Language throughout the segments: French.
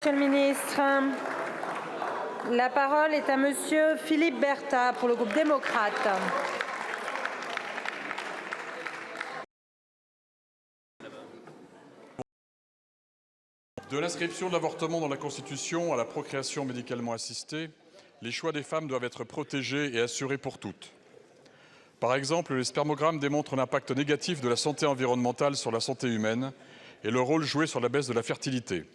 Monsieur le ministre. La parole est à monsieur Philippe Berta pour le groupe démocrate. De l'inscription de l'avortement dans la Constitution à la procréation médicalement assistée, les choix des femmes doivent être protégés et assurés pour toutes. Par exemple, les spermogrammes démontrent l'impact négatif de la santé environnementale sur la santé humaine et le rôle joué sur la baisse de la fertilité.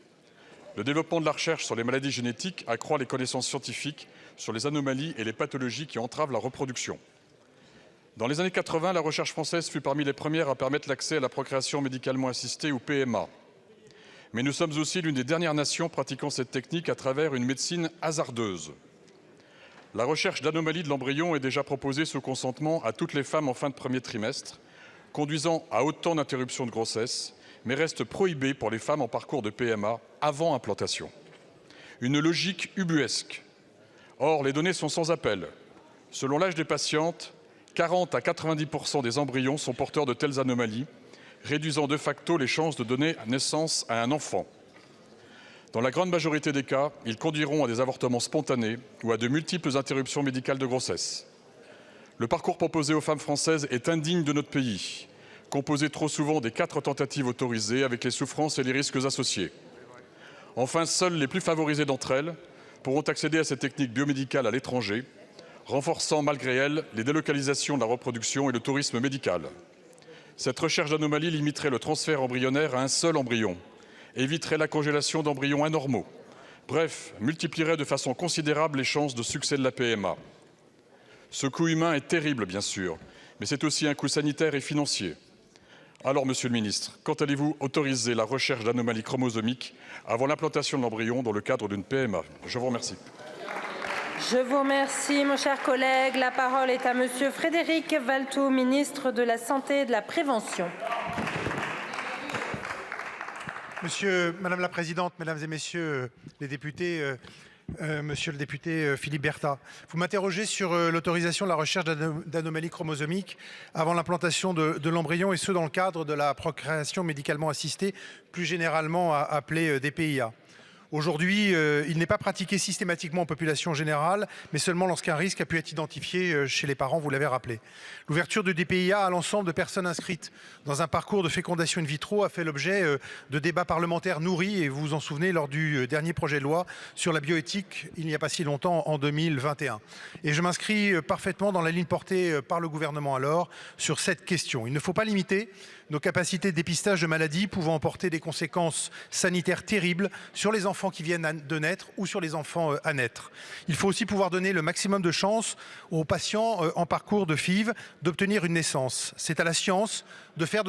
Le développement de la recherche sur les maladies génétiques accroît les connaissances scientifiques sur les anomalies et les pathologies qui entravent la reproduction. Dans les années 80, la recherche française fut parmi les premières à permettre l'accès à la procréation médicalement assistée ou PMA. Mais nous sommes aussi l'une des dernières nations pratiquant cette technique à travers une médecine hasardeuse. La recherche d'anomalies de l'embryon est déjà proposée sous consentement à toutes les femmes en fin de premier trimestre, conduisant à autant d'interruptions de grossesse, mais reste prohibée pour les femmes en parcours de PMA avant implantation. Une logique ubuesque. Or, les données sont sans appel. Selon l'âge des patientes, 40 à 90% des embryons sont porteurs de telles anomalies, réduisant de facto les chances de donner naissance à un enfant. Dans la grande majorité des cas, ils conduiront à des avortements spontanés ou à de multiples interruptions médicales de grossesse. Le parcours proposé aux femmes françaises est indigne de notre pays, composé trop souvent des 4 tentatives autorisées avec les souffrances et les risques associés. Enfin, seules les plus favorisées d'entre elles pourront accéder à ces techniques biomédicales à l'étranger, renforçant malgré elles les délocalisations de la reproduction et le tourisme médical. Cette recherche d'anomalies limiterait le transfert embryonnaire à un seul embryon, éviterait la congélation d'embryons anormaux, bref, multiplierait de façon considérable les chances de succès de la PMA. Ce coût humain est terrible, bien sûr, mais c'est aussi un coût sanitaire et financier. Alors, Monsieur le Ministre, quand allez-vous autoriser la recherche d'anomalies chromosomiques avant l'implantation de l'embryon dans le cadre d'une PMA? Je vous remercie. Je vous remercie, mon cher collègue. La parole est à monsieur Frédéric Valletoux, ministre de la Santé et de la Prévention. Madame la Présidente, Mesdames et Messieurs les députés, Monsieur le député Philippe Berta, vous m'interrogez sur l'autorisation de la recherche d'anomalies chromosomiques avant l'implantation de l'embryon et ce dans le cadre de la procréation médicalement assistée, plus généralement appelée DPIA. Aujourd'hui, il n'est pas pratiqué systématiquement en population générale, mais seulement lorsqu'un risque a pu être identifié chez les parents, vous l'avez rappelé. L'ouverture de DPIA à l'ensemble de personnes inscrites dans un parcours de fécondation in vitro a fait l'objet de débats parlementaires nourris, et vous vous en souvenez lors du dernier projet de loi sur la bioéthique, il n'y a pas si longtemps, en 2021. Et je m'inscris parfaitement dans la ligne portée par le gouvernement alors sur cette question. Il ne faut pas limiter nos capacités de dépistage de maladies pouvant emporter des conséquences sanitaires terribles sur les enfants qui viennent de naître ou sur les enfants à naître. Il faut aussi pouvoir donner le maximum de chances aux patients en parcours de FIV d'obtenir une naissance. C'est à la science de faire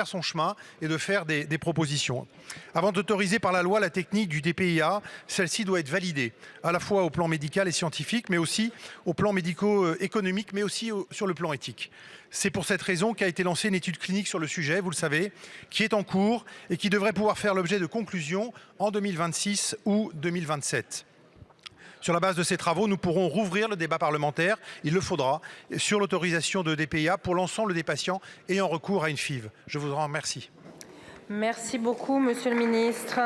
son chemin et de faire des propositions. Avant d'autoriser par la loi la technique du DPIA, celle-ci doit être validée, à la fois au plan médical et scientifique, mais aussi au plan médico-économique, mais aussi sur le plan éthique. C'est pour cette raison qu'a été lancée une étude clinique sur le sujet, vous le savez, qui est en cours et qui devrait pouvoir faire l'objet de conclusions en 2026 ou 2027. Sur la base de ces travaux, nous pourrons rouvrir le débat parlementaire, il le faudra, sur l'autorisation de DPIA pour l'ensemble des patients ayant recours à une FIV. Je vous en remercie. Merci beaucoup, monsieur le ministre.